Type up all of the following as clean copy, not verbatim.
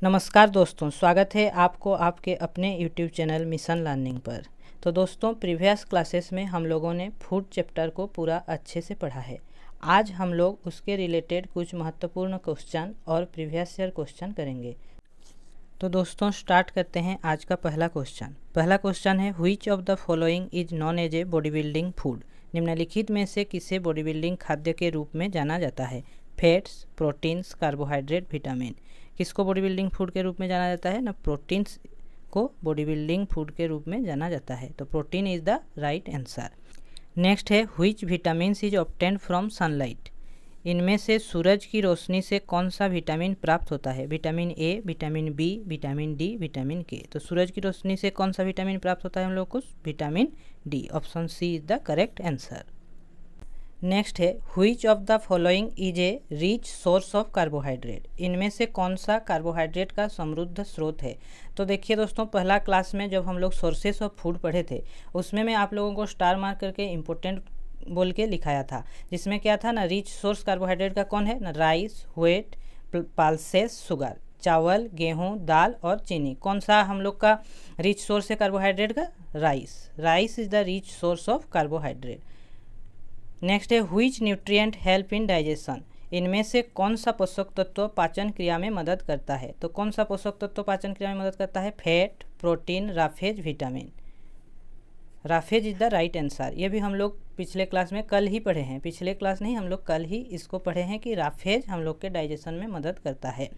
नमस्कार दोस्तों, स्वागत है आपको आपके अपने YouTube चैनल मिशन लर्निंग पर। तो दोस्तों, प्रीवियस क्लासेस में हम लोगों ने फूड चैप्टर को पूरा अच्छे से पढ़ा है। आज हम लोग उसके रिलेटेड कुछ महत्वपूर्ण क्वेश्चन और प्रीवियस ईयर क्वेश्चन करेंगे। तो दोस्तों, स्टार्ट करते हैं आज का पहला क्वेश्चन। पहला क्वेश्चन है, which of the following is known as a body building food. निम्नलिखित में से किसे बॉडी बिल्डिंग खाद्य के रूप में जाना जाता है? Fats, proteins, carbohydrate, vitamin. किसको बॉडी बिल्डिंग फूड के रूप में जाना जाता है ना? प्रोटीन्स को बॉडी बिल्डिंग फूड के रूप में जाना जाता है। तो protein is the right answer. Next है, which vitamins is obtained from sunlight. इनमें से सूरज की रोशनी से कौन सा विटामिन प्राप्त होता है? Vitamin A, vitamin B, vitamin D, vitamin K. तो सूरज की रोशनी से कौन सा विटामिन प्राप्त होता है हम लोग को? Vitamin D. Option C is the correct answer. Next है, which of the following is a rich source of carbohydrate. इनमें से कौन सा कार्बोहाइड्रेट का समृद्ध स्रोत है? तो देखिए दोस्तों, पहला क्लास में जब हम लोग सोर्सेस ऑफ फूड पढ़े थे, उसमें मैं आप लोगों को स्टार मार्क करके इम्पोर्टेंट बोल के लिखाया था, जिसमें क्या था ना, रिच सोर्स कार्बोहाइड्रेट का कौन है ना? Rice, weight, pulses, sugar. चावल, गेहूं, दाल और चीनी। कौन सा हम लोग का रिच सोर्स है कार्बोहाइड्रेट का? Rice. Rice is the rich source of carbohydrate. Next है, which nutrient help in digestion. इनमें से कौन सा पोषक तत्व पाचन क्रिया में मदद करता है? तो कौन सा पोषक तत्व पाचन क्रिया में मदद करता है? Fat, protein, roughage, vitamin. Roughage is the right answer. ये भी हम लोग पिछले क्लास में कल ही पढ़े हैं, पिछले क्लास नहीं, हम लोग कल ही इसको पढ़े हैं कि राफेज हम लोग के डाइजेशन में मदद करता है।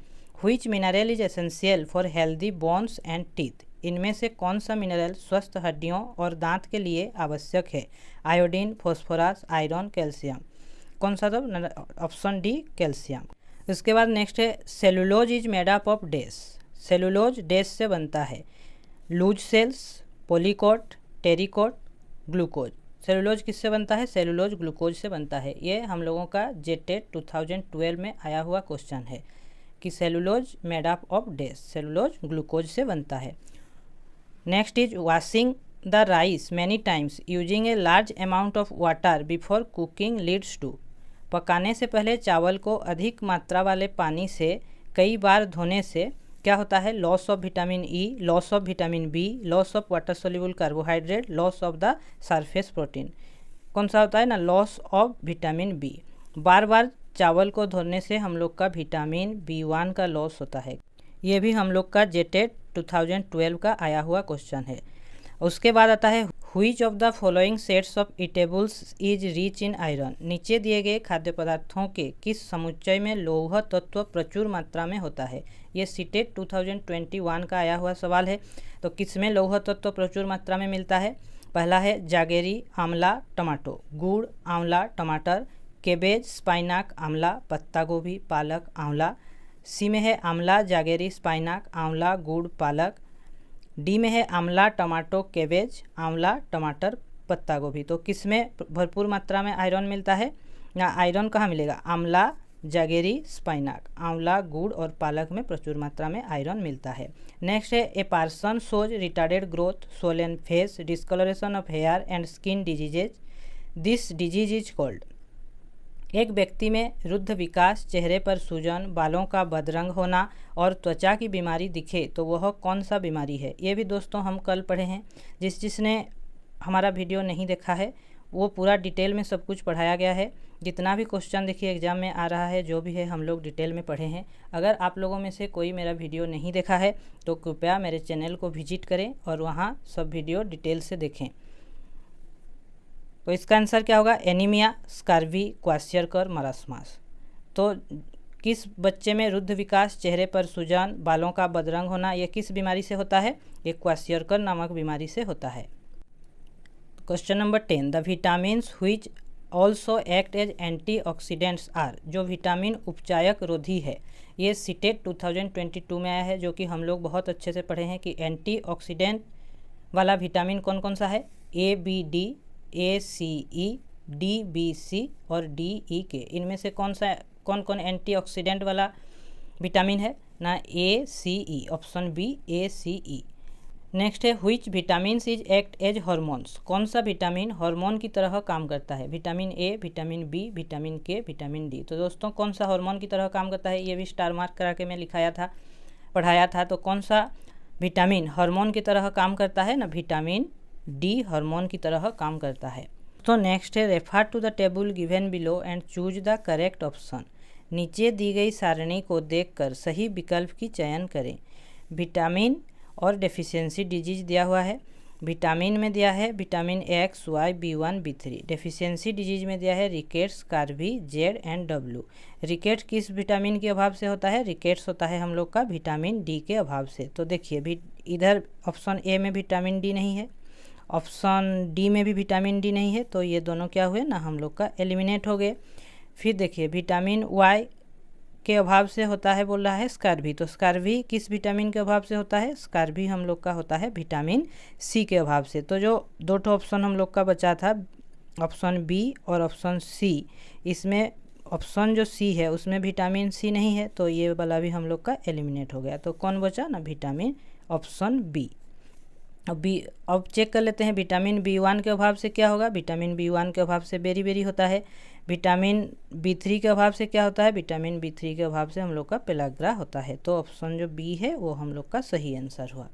Which mineral is essential for healthy bones and teeth. इनमें से कौन सा मिनरल स्वस्थ हड्डियों और दांत के लिए आवश्यक है? Iodine, phosphorus, iron, calcium. कौन सा? तो ऑप्शन डी, कैल्शियम। उसके बाद नेक्स्ट है, cellulose is made up of dash. Cellulose dash से बनता है? Loose cells, polycot, terrycot, glucose. Cellulose किससे बनता है? सेलुलोज ग्लूकोज से बनता है। ये हम लोगों का जेटेट 2012 में आया हुआ क्वेश्चन है कि cellulose made up of dash. Cellulose glucose से बनता है। Next is, washing the rice many times using a large amount of water before cooking leads to. पकाने से पहले चावल को अधिक मात्रा वाले पानी से कई बार धोने से क्या होता है? Loss of vitamin E, loss of vitamin B, loss of water soluble carbohydrate, loss of the surface protein. कौन सा होता है ना? Loss of vitamin B. बार बार चावल को धोने से हम लोग का विटामिन B1 का लॉस होता है। ये भी हम लोग का जेटेट 2012 का आया हुआ क्वेश्चन है। उसके बाद आता है, which of the following sets of eatables is rich in iron. नीचे दिए गए खाद्य पदार्थों के किस समुच्चय में लौह तत्व प्रचुर मात्रा में होता है? ये सीटेट 2021 का आया हुआ सवाल है। तो किस में लौह तत्व प्रचुर मात्रा में मिलता है? पहला है जागेरी, आंवला, टमाटो। गुड़, आंवला, टमाटर। केबेज, स्पाइनाक, आंवला, पत्ता गोभी, पालक, आंवला। सी में है आंवला, जागेरी, स्पाइनाक, आंवला, गुड़, पालक। डी में है आंवला, टमाटो, केबेज, आंवला, टमाटर, पत्ता गोभी। तो किस में भरपूर मात्रा में आयरन मिलता है ना? आयरन कहाँ मिलेगा? आंवला, जागेरी, स्पाइनाक, आंवला, गुड़ और पालक में प्रचुर मात्रा में आयरन मिलता है। नेक्स्ट है, a person shows retarded growth, swollen face, discolouration of hair and skin diseases. This disease is called. एक व्यक्ति में रुद्ध विकास, चेहरे पर सूजन, बालों का बदरंग होना और त्वचा की बीमारी दिखे तो वह कौन सा बीमारी है? ये भी दोस्तों हम कल पढ़े हैं। जिसने हमारा वीडियो नहीं देखा है, वो पूरा डिटेल में सब कुछ पढ़ाया गया है। जितना भी क्वेश्चन देखिए एग्जाम में आ रहा है, जो भी है हम लोग डिटेल में पढ़े हैं। अगर आप लोगों में से कोई मेरा वीडियो नहीं देखा है तो कृपया मेरे चैनल को विजिट करें और वहाँ सब वीडियो डिटेल से देखें। तो इसका आंसर क्या होगा? Anaemia, scurvy, kwashiorkor, marasmus. तो किस बच्चे में रुद्ध विकास, चेहरे पर सूजन, बालों का बदरंग होना, ये किस बीमारी से होता है? ये क्वाशियरकर नामक बीमारी से होता है। Question number 10, the vitamins which also act as antioxidants are. जो विटामिन उपचायक रोधी है, ये सीटेट 2022 में आया है, जो कि हम लोग बहुत अच्छे से पढ़े हैं कि एंटीऑक्सीडेंट वाला विटामिन कौन कौन सा है? ए, बी, डी, ए, सी, ई, डी, बी, सी और डी, ई, के। इनमें से कौन कौन एंटीऑक्सीडेंट वाला विटामिन है ना? A, C, E. Option B, A, C, E. Next है, which vitamins is act as hormones. कौन सा विटामिन हार्मोन की तरह काम करता है? Vitamin A, vitamin B, vitamin K, vitamin D. तो दोस्तों, कौन सा हार्मोन की तरह काम करता है? ये भी स्टार मार्क करा के मैं लिखाया था। पढ़ाया था। तो कौन सा विटामिन हार्मोन की तरह काम करता है ना, विटामिन डी हार्मोन की तरह काम करता है। तो नेक्स्ट है refer to the table given below and choose the correct option. नीचे दी गई सारणी को देखकर सही विकल्प की चयन करें। विटामिन और डेफिशिएंसी डिजीज दिया हुआ है। विटामिन में दिया है vitamin X, Y, B1, B3। Deficiency disease में दिया है रिकेट्स, कार्बी, जेड एंड डब्ल्यू। रिकेट्स किस विटामिन के अभाव से होता है? रिकेट्स होता है हम लोग का विटामिन डी के अभाव से। तो देखिए इधर ऑप्शन ए में विटामिन डी नहीं है, ऑप्शन डी में भी विटामिन डी नहीं है, तो ये दोनों क्या हुए ना, हम लोग का एलिमिनेट हो गए। फिर देखिए विटामिन वाई के अभाव से होता है बोल रहा है स्कार्बी। तो स्कार्बी किस विटामिन के अभाव से होता है? स्कार्बी हम लोग का होता है विटामिन सी के अभाव से। तो जो दो ठो ऑप्शन हम लोग का बचा था, ऑप्शन बी और ऑप्शन सी, इसमें ऑप्शन जो सी है उसमें विटामिन सी नहीं है, तो ये वाला भी हम लोग का एलिमिनेट हो गया। तो कौन बचा ना, विटामिन ऑप्शन बी। अब चेक कर लेते हैं विटामिन B1 के अभाव से क्या होगा। विटामिन B1 के अभाव से बेरी होता है। विटामिन B3 के अभाव से क्या होता है? विटामिन B3 के अभाव से हम लोग का पेलाग्रा होता है। तो ऑप्शन जो बी है वो हम लोग का सही आंसर हुआ।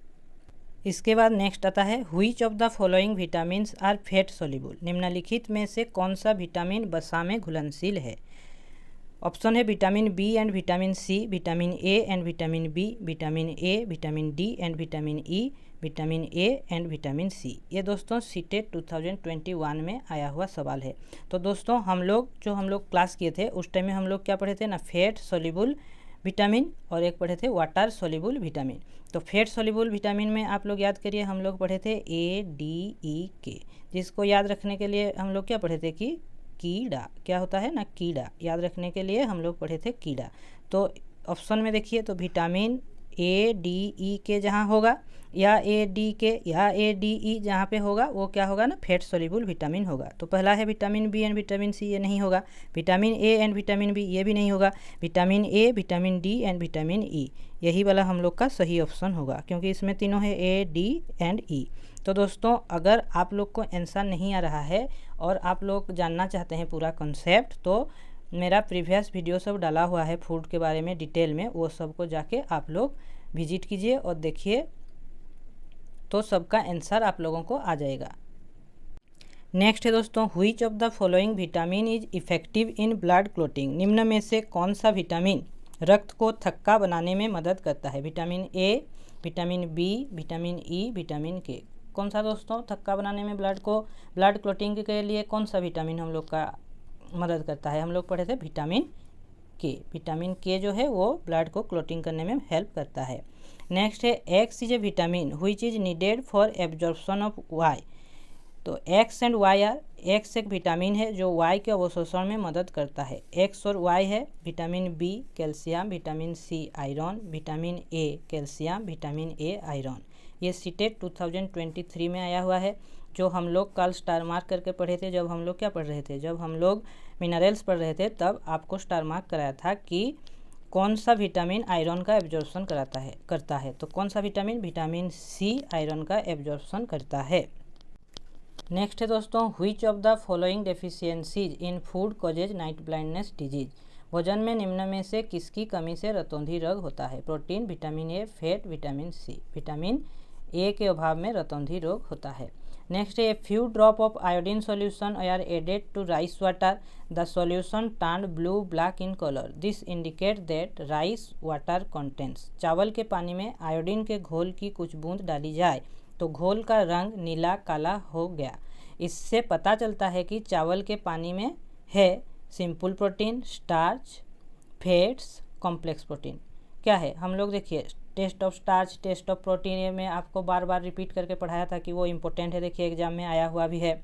इसके बाद नेक्स्ट आता है which of the following vitamins are fat soluble. निम्नलिखित में से कौन सा विटामिन वसा में घुलनशील है? ऑप्शन है vitamin B and vitamin C, vitamin A and vitamin B, vitamin A, vitamin D and vitamin E, vitamin A and vitamin C. ये दोस्तों सीटेट 2021 में आया हुआ सवाल है। तो दोस्तों हम लोग क्लास किए थे उस टाइम में हम लोग क्या पढ़े थे ना, फैट सोल्यूबल विटामिन और एक पढ़े थे वाटर सोल्यूबल विटामिन। तो फैट सोल्यूबल विटामिन में आप लोग याद करिए हम लोग पढ़े थे ADEK, जिसको याद रखने के लिए हम लोग क्या पढ़े थे कि कीड़ा, क्या होता है ना, कीड़ा, याद रखने के लिए हम लोग पढ़े थे कीड़ा। तो ऑप्शन में देखिए तो विटामिन ADEK जहाँ होगा या ADK या ADE जहाँ पे होगा वो क्या होगा ना, फैट सोल्यूबल विटामिन होगा। तो पहला है vitamin B and vitamin C, ये नहीं होगा। Vitamin A and vitamin B, ये भी नहीं होगा। Vitamin A, vitamin D and vitamin E, यही वाला हम लोग का सही ऑप्शन होगा, क्योंकि इसमें तीनों है A, D एंड E। तो दोस्तों अगर आप लोग को आंसर नहीं आ रहा है और आप लोग जानना चाहते हैं पूरा कॉन्सेप्ट, तो मेरा प्रीवियस वीडियो सब डाला हुआ है फूड के बारे में डिटेल में, वो सब को जाके आप लोग विजिट कीजिए और देखिए, तो सबका आंसर आप लोगों को आ जाएगा। नेक्स्ट है दोस्तों which of the following vitamin is effective in blood clotting. निम्न में से कौन सा विटामिन रक्त को थक्का बनाने में मदद करता है? Vitamin A, vitamin B, vitamin E, vitamin K. कौन सा दोस्तों थक्का बनाने में ब्लड क्लॉटिंग के लिए कौन सा विटामिन हम लोग का मदद करता है? हम लोग पढ़े थे विटामिन के। विटामिन के जो है वो ब्लड को क्लॉटिंग करने में हेल्प करता है। नेक्स्ट है X is a vitamin which is needed for absorption of Y. तो X and Y are, X एक विटामिन है जो वाई के अवशोषण में मदद करता है। एक्स और वाई है vitamin B calcium, vitamin C iron, vitamin A calcium, vitamin A iron. ये सीटेट 2023 में आया हुआ है, जो हम लोग कल स्टार मार्क करके पढ़े थे। जब हम लोग क्या पढ़ रहे थे, जब हम लोग मिनरल्स पढ़ रहे थे, तब आपको स्टार मार्क कराया था कि कौन सा विटामिन आयरन का एब्जॉर्प्शन करता है। तो कौन सा विटामिन? विटामिन सी आयरन का एब्जॉर्प्शन करता है। नेक्स्ट है दोस्तों which of the following deficiencies in food causes night blindness disease. भोजन में निम्न में से किसकी कमी से रतौंधी रोग होता है? Protein, vitamin A, fat, vitamin C. Vitamin A के अभाव में रतौंधी रोग होता है। नेक्स्ट है few drop of iodine solution are added to rice water, the solution turn blue black in colour, this indicate that rice water contents. चावल के पानी में आयोडीन के घोल की कुछ बूंद डाली जाए तो घोल का रंग नीला काला हो गया। इससे पता चलता है कि चावल के पानी में है simple protein, starch, fats, complex protein. क्या है? हम लोग देखिए test of starch, test of protein, ये मैं आपको बार बार रिपीट करके पढ़ाया था कि वो इम्पोर्टेंट है। देखिए एग्जाम में आया हुआ भी है।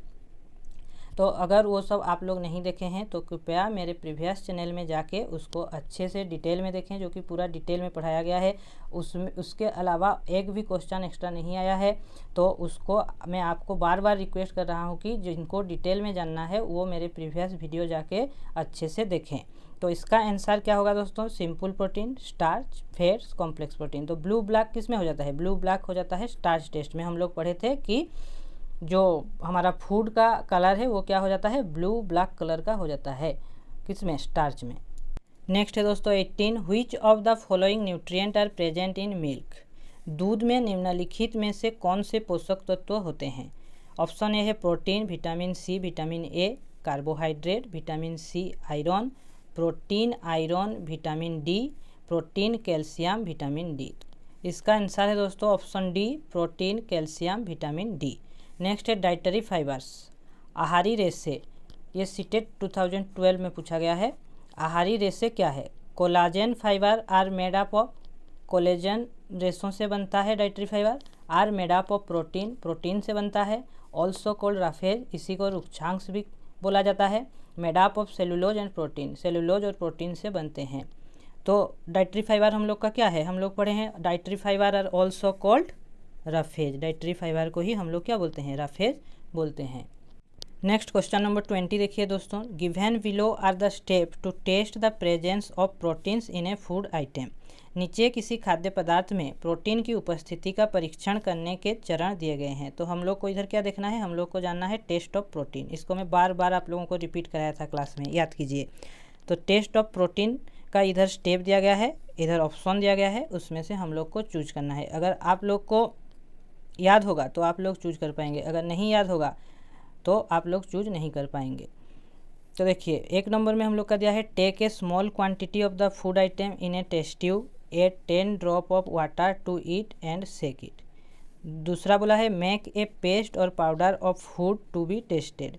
तो अगर वो सब आप लोग नहीं देखे हैं तो कृपया मेरे प्रीवियस चैनल में जाके उसको अच्छे से डिटेल में देखें, जो कि पूरा डिटेल में पढ़ाया गया है। उसके अलावा एक भी क्वेश्चन एक्स्ट्रा नहीं आया है। तो उसको मैं आपको बार बार रिक्वेस्ट कर रहा हूँ कि जिनको डिटेल में जानना है वो मेरे प्रीवियस वीडियो जाके अच्छे से देखें। तो इसका आंसर क्या होगा दोस्तों? Simple protein, starch, fats, complex protein. तो ब्लू ब्लैक किस में हो जाता है? ब्लू ब्लैक हो जाता है स्टार्च टेस्ट में। हम लोग पढ़े थे कि जो हमारा फूड का कलर है वो क्या हो जाता है? ब्लू ब्लैक कलर का हो जाता है। किस में? स्टार्च में। नेक्स्ट है दोस्तों 18, which of the following nutrient are present in milk. दूध में निम्नलिखित में से कौन से पोषक तत्व होते हैं। ऑप्शन ए है protein, vitamin C, vitamin A, carbohydrate, vitamin C, iron, protein, iron, vitamin D, protein, calcium, vitamin D. इसका आंसर है दोस्तों option D, protein, calcium, vitamin D. Next है डाइटरी फाइबर्स, आहारी रेशे। ये सीटेट 2012 में पूछा गया है। आहारी रेशे क्या है। Collagen fibre are made up of, collagen रेशों से बनता है dietary fibre. Are made up of protein, protein से बनता है। ऑल्सो कोल्ड राफेज, इसी को रुक्षांश भी बोला जाता है। Made up of cellulose and protein, cellulose और प्रोटीन से बनते हैं। तो डाइटरी फाइबर हम लोग का क्या है, हम लोग पढ़े हैं dietary fibre are also called roughage. Dietary fibre को ही हम लोग क्या बोलते हैं, राफेज बोलते हैं। नेक्स्ट क्वेश्चन नंबर 20 देखिए दोस्तों, given below are the step to test the presence of proteins in a food item. नीचे किसी खाद्य पदार्थ में प्रोटीन की उपस्थिति का परीक्षण करने के चरण दिए गए हैं। तो हम लोग को इधर क्या देखना है, हम लोग को जानना है टेस्ट ऑफ प्रोटीन। इसको मैं बार बार आप लोगों को रिपीट कराया था क्लास में, याद कीजिए। तो टेस्ट ऑफ प्रोटीन का इधर स्टेप दिया गया है, इधर ऑप्शन दिया गया है, उसमें से हम लोग को चूज करना है। अगर आप लोग को याद होगा तो आप लोग चूज कर पाएंगे, अगर नहीं याद होगा तो आप लोग चूज नहीं कर पाएंगे। तो देखिए 1 नंबर में हम लोग का दिया है take a small quantity of the food item in a test tube, add 10 drop of water to it and shake it. दूसरा बोला है make a paste or powder of food to be tested,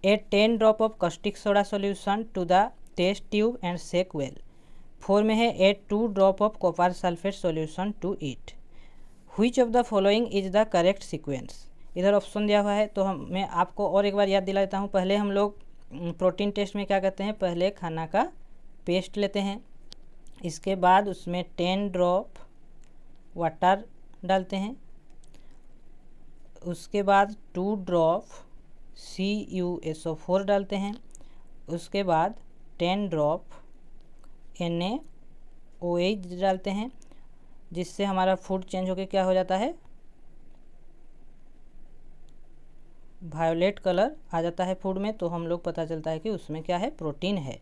add 10 drop of caustic soda solution to the test tube and shake well. 4 में है add 2 drop of copper sulphate solution to it. Which of the following is the correct sequence. इधर option दिया हुआ है, तो मैं आपको और एक बार याद दिला देता हूँ। पहले हम लोग प्रोटीन टेस्ट में क्या करते हैं, पहले खाना का पेस्ट लेते हैं, इसके बाद उसमें 10 ड्रॉप वाटर डालते हैं, उसके बाद 2 ड्रॉप CuSO4 डालते हैं, उसके बाद 10 ड्रॉप NaOH डालते हैं, जिससे हमारा फूड चेंज होकर क्या हो जाता है, वायोलेट कलर आ जाता है फूड में। तो हम लोग पता चलता है कि उसमें क्या है, प्रोटीन है।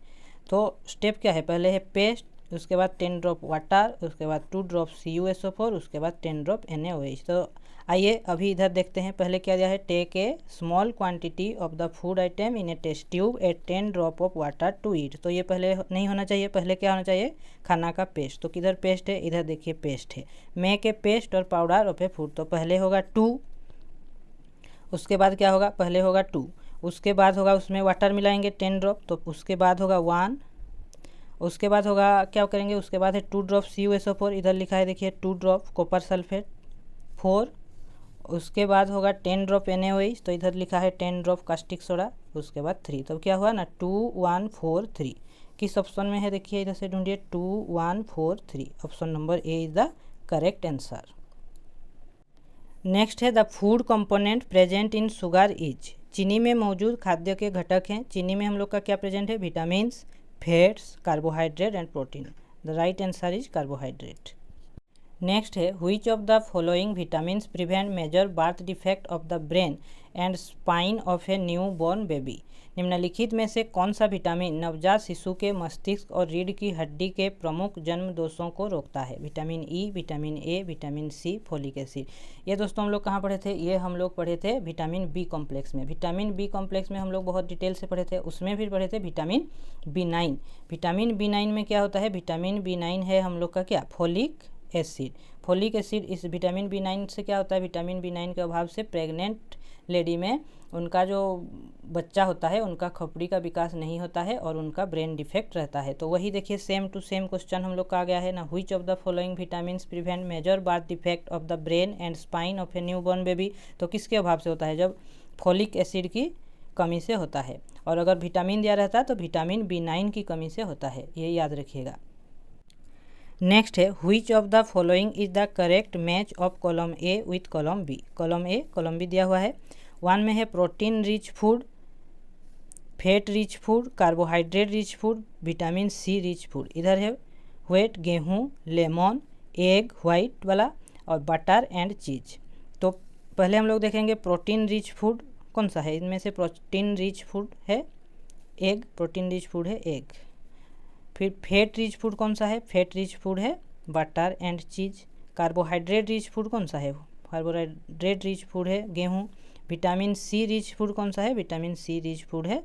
तो स्टेप क्या है, पहले है पेस्ट, उसके बाद 10 ड्रॉप वाटर, उसके बाद 2 ड्रॉप CuSO4, उसके बाद 10 ड्रॉप NaOH। तो आइए अभी इधर देखते हैं। पहले क्या दिया है, take a small quantity of the food item in a test tube add 10 drop of water to it. तो ये पहले नहीं होना चाहिए, पहले क्या होना चाहिए, खाना का पेस्ट। तो किधर पेस्ट है, इधर देखिए पेस्ट है। Make a paste or powder of A food, तो पहले होगा 2, उसके बाद क्या होगा, पहले होगा 2, उसके बाद होगा उसमें वाटर मिलाएंगे 10 ड्रॉप, तो उसके बाद होगा 1, उसके बाद होगा क्या करेंगे, उसके बाद है 2 ड्रॉप CuSO4, इधर लिखा है देखिए 2 ड्रॉप कॉपर सल्फेट 4, उसके बाद होगा 10 ड्रॉप NaOH, तो इधर लिखा है 10 ड्रॉप कास्टिक सोडा, उसके बाद 3। तो क्या हुआ ना 2 1 4 3। किस ऑप्शन में है देखिए, इधर से ढूंढिए 2 1 4 3। Option number A is the correct answer. Next है the food component present in sugar is. चीनी में मौजूद खाद्य के घटक हैं। चीनी में हम लोग का क्या प्रेजेंट है, vitamins, fats, carbohydrate and protein. The right answer is carbohydrate. Next है which of the following vitamins prevent major birth defect of the brain and spine of a new born baby. निम्नलिखित में से कौन सा vitamin नवजात शिशु के मस्तिष्क और रीढ़ की हड्डी के प्रमुख जन्म दोषों को रोकता है। Vitamin E, vitamin A, vitamin C, folic acid. ये दोस्तों हम लोग कहाँ पढ़े थे, ये हम लोग पढ़े थे विटामिन बी कॉम्प्लेक्स में। विटामिन बी कॉम्प्लेक्स में हम लोग बहुत डिटेल से पढ़े थे, उसमें भी पढ़े थे विटामिन B9। विटामिन B9 में क्या होता है, विटामिन B9 है हम लोग का क्या, फोलिक एसिड। फोलिक एसिड इस विटामिन B9 से क्या होता है, विटामिन B9 के अभाव से प्रेग्नेंट लेडी में उनका जो बच्चा होता है उनका खोपड़ी का विकास नहीं होता है और उनका ब्रेन डिफेक्ट रहता है। तो वही देखिए सेम टू सेम क्वेश्चन हम लोग का आ गया है ना, which of the following vitamins prevent major birth defect of the brain and spine of a new born baby. तो किसके अभाव से होता है, जब फोलिक एसिड की कमी से होता है। और अगर विटामिन दिया रहता है तो विटामिन B9 की कमी से होता है, ये याद रखिएगा। नेक्स्ट है which of the following is the correct match of column A with column B. Column A, column B दिया हुआ है। 1 में है protein rich food, fat rich food, carbohydrate rich food, vitamin C rich food. इधर है weight, गेहूँ, lemon, egg white वाला, और बटर एंड चीज़। तो पहले हम लोग देखेंगे प्रोटीन रिच फूड कौन सा है, इनमें से प्रोटीन रिच फूड है एग, प्रोटीन रिच फूड है एग। फिर फैट रिच फूड कौन सा है? फैट रिच फूड है butter and cheese. Carbohydrate rich food कौन सा है? कार्बोहाइड्रेट रिच फूड है गेहूँ। विटामिन सी रिच फूड कौन सा है? विटामिन सी रिच फूड है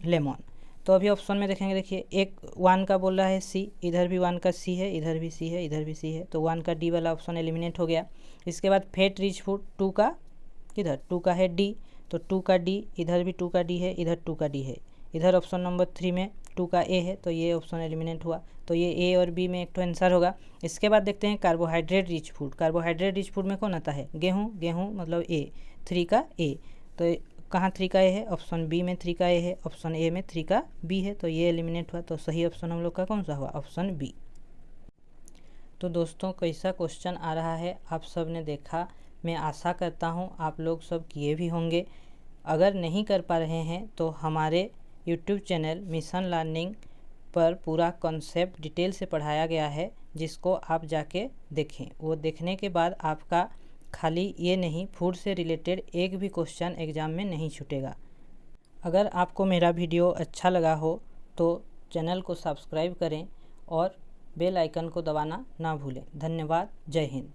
लेमन। तो अभी ऑप्शन में देखेंगे, देखिए एक 1 का बोल रहा है सी, इधर भी 1 का सी है, इधर भी सी है, इधर भी सी है, तो 1 का डी वाला ऑप्शन एलिमिनेट हो गया। इसके बाद फैट रिच फूड 2 का किधर 2 का है डी, तो 2 का डी, इधर भी 2 का डी है, इधर 2 का डी है, इधर ऑप्शन नंबर 3 में 2 का ए है, तो ये ऑप्शन एलिमिनेट हुआ। तो ये ए और बी में एक तो आंसर होगा। इसके बाद देखते हैं carbohydrate rich food. Carbohydrate rich food में कौन आता है? गेहूँ। गेहूँ मतलब ए, 3 का ए, तो कहाँ 3 का ए है? ऑप्शन बी में 3 का ए है, ऑप्शन ए में 3 का बी है, तो ये एलिमिनेट हुआ। तो सही ऑप्शन हम लोग का कौन सा हुआ? Option B. तो दोस्तों कैसा क्वेश्चन आ रहा है आप सब ने देखा। मैं आशा करता हूँ आप लोग सब किए भी होंगे। अगर नहीं कर पा रहे हैं तो हमारे यूट्यूब चैनल मिशन लर्निंग पर पूरा कॉन्सेप्ट डिटेल से पढ़ाया गया है, जिसको आप जाके देखें। वो देखने के बाद आपका खाली ये नहीं, फूड से रिलेटेड एक भी क्वेश्चन एग्ज़ाम में नहीं छूटेगा। अगर आपको मेरा वीडियो अच्छा लगा हो तो चैनल को सब्सक्राइब करें और बेल आइकन को दबाना ना भूलें। धन्यवाद। जय हिंद।